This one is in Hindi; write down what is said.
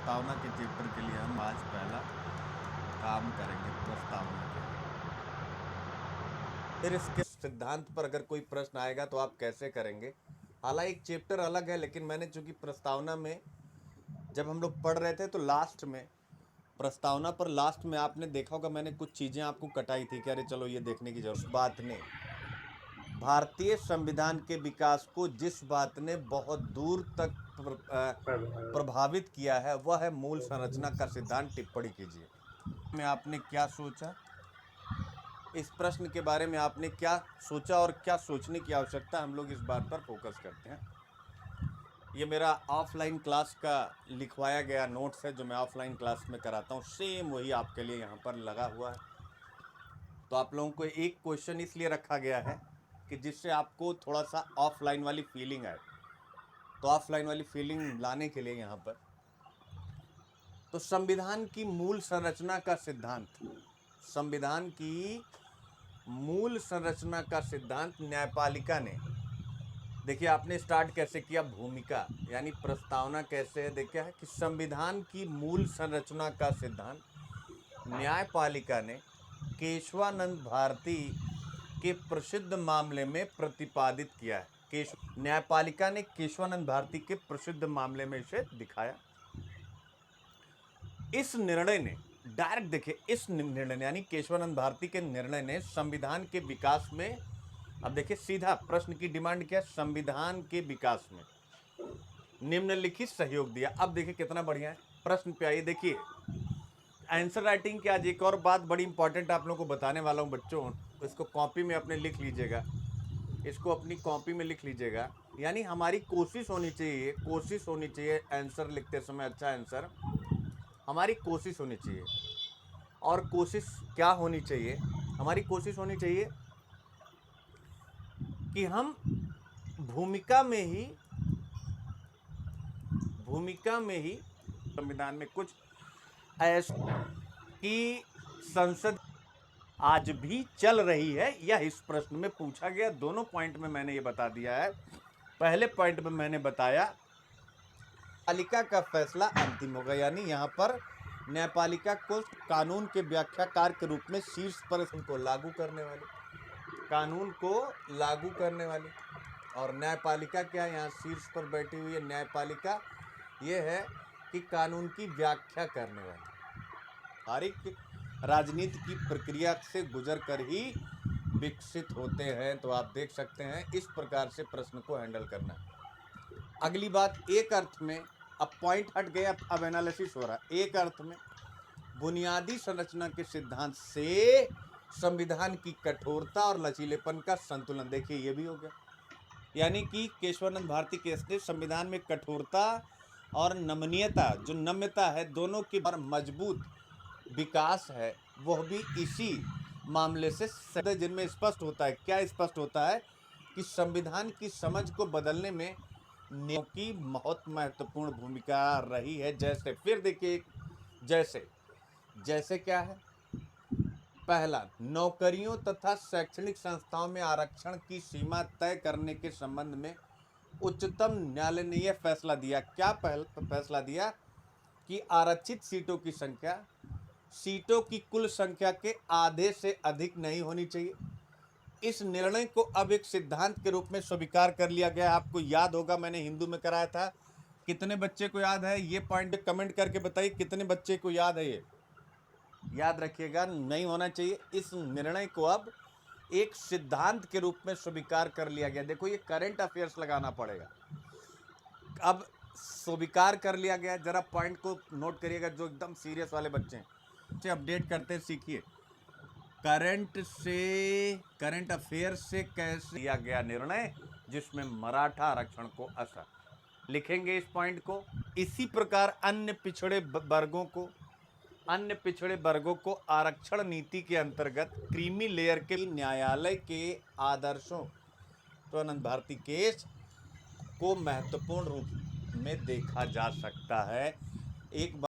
प्रस्तावना के चैप्टर के लिए हम आज पहला काम करेंगे प्रस्तावना के। फिर इसके सिद्धांत पर अगर कोई प्रश्न आएगा तो आप कैसे करेंगे। हालांकि एक चैप्टर अलग है, लेकिन मैंने चूंकि प्रस्तावना में जब हम लोग पढ़ रहे थे तो लास्ट में प्रस्तावना पर लास्ट में आपने देखा होगा मैंने कुछ चीज़ें आपको कटाई थी कि अरे चलो ये देखने की जरूरत। बात ने भारतीय संविधान के विकास को जिस बात ने बहुत दूर तक प्रभावित किया है वह है मूल संरचना का सिद्धांत। टिप्पणी कीजिए में आपने क्या सोचा, इस प्रश्न के बारे में आपने क्या सोचा और क्या सोचने की आवश्यकता, हम लोग इस बात पर फोकस करते हैं। ये मेरा ऑफलाइन क्लास का लिखवाया गया नोट्स है जो मैं ऑफलाइन क्लास में कराता हूँ, सेम वही आपके लिए यहाँ पर लगा हुआ है। तो आप लोगों को एक क्वेश्चन इसलिए रखा गया है कि जिससे आपको थोड़ा सा ऑफलाइन वाली फीलिंग आए। तो ऑफलाइन वाली फीलिंग लाने के लिए यहाँ पर तो संविधान की मूल संरचना का सिद्धांत, संविधान की मूल संरचना का सिद्धांत न्यायपालिका ने, देखिए आपने स्टार्ट कैसे किया, भूमिका यानी प्रस्तावना कैसे है। देखिए है कि संविधान की मूल संरचना का सिद्धांत न्यायपालिका ने केशवानंद भारती के प्रसिद्ध मामले में प्रतिपादित किया है। न्यायपालिका ने केशवानंद भारती के प्रसिद्ध मामले में इसे दिखाया। इस निर्णय ने डायरेक्ट देखिए, इस निर्णय ने यानी केशवानंद भारती के निर्णय ने संविधान के विकास में, अब देखिए सीधा प्रश्न की डिमांड क्या है, संविधान के विकास में निम्नलिखित सहयोग दिया। अब देखिए कितना बढ़िया है, प्रश्न पे आइए। देखिए आंसर राइटिंग की आज एक और बात बड़ी इंपॉर्टेंट आप लोगों को बताने वाला हूं बच्चों, तो इसको कॉपी में अपने लिख लीजिएगा, इसको अपनी कॉपी में लिख लीजिएगा। यानी हमारी कोशिश होनी चाहिए आंसर लिखते समय अच्छा आंसर, हमारी कोशिश होनी चाहिए। और कोशिश क्या होनी चाहिए, हमारी कोशिश होनी चाहिए कि हम भूमिका में ही संविधान में कुछ ऐसा कि संसद आज भी चल रही है, यह इस प्रश्न में पूछा गया। दोनों पॉइंट में मैंने ये बता दिया है। पहले पॉइंट में मैंने बताया न्यायपालिका का फैसला अंतिम होगा, यानी यहाँ पर न्यायपालिका को कानून के व्याख्याकार के रूप में शीर्ष पर को लागू करने वाली, कानून को लागू करने वाली, और न्यायपालिका क्या है, यहाँ शीर्ष पर बैठी हुई है न्यायपालिका, ये है कि कानून की व्याख्या करने वाली। हर एक राजनीति की प्रक्रिया से गुजर कर ही विकसित होते हैं। तो आप देख सकते हैं इस प्रकार से प्रश्न को हैंडल करना। अगली बात, एक अर्थ में, अब पॉइंट हट गया, अब एनालिसिस हो रहा है। एक अर्थ में बुनियादी संरचना के सिद्धांत से संविधान की कठोरता और लचीलेपन का संतुलन, देखिए ये भी हो गया। यानी कि केशवानंद भारती केस ने संविधान में कठोरता और नमनीयता, जो नम्यता है, दोनों की पर मजबूत विकास है, वह भी इसी मामले से जिनमें स्पष्ट होता है। क्या स्पष्ट होता है कि संविधान की समझ को बदलने में नियमों की बहुत महत्वपूर्ण भूमिका रही है। जैसे फिर देखिए, जैसे क्या है, पहला, नौकरियों तथा शैक्षणिक संस्थाओं में आरक्षण की सीमा तय करने के संबंध में उच्चतम न्यायालय ने यह फैसला दिया। क्या फैसला दिया कि आरक्षित सीटों की कुल संख्या के आधे से अधिक नहीं होनी चाहिए। इस निर्णय को अब एक सिद्धांत के रूप में स्वीकार कर लिया गया। आपको याद होगा मैंने हिंदू में कराया था। कितने बच्चे को याद है ये पॉइंट, कमेंट करके बताइए कितने बच्चे को याद है। ये याद रखिएगा, नहीं होना चाहिए। इस निर्णय को अब एक सिद्धांत के रूप में स्वीकार कर लिया गया। देखो ये करंट अफेयर्स लगाना पड़ेगा। अब स्वीकार कर लिया गया, जरा पॉइंट को नोट करिएगा। जो एकदम सीरियस वाले बच्चे हैं उसे अपडेट करते सीखिए। करंट अफेयर से कैसे लिया गया निर्णय जिसमें मराठा आरक्षण को असर, लिखेंगे इस पॉइंट को। इसी प्रकार अन्य पिछड़े वर्गों को आरक्षण नीति के अंतर्गत क्रीमी लेयर के न्यायालय के आदर्शों तो आनंद भारती केस को महत्वपूर्ण रूप में देखा जा सकता है। एक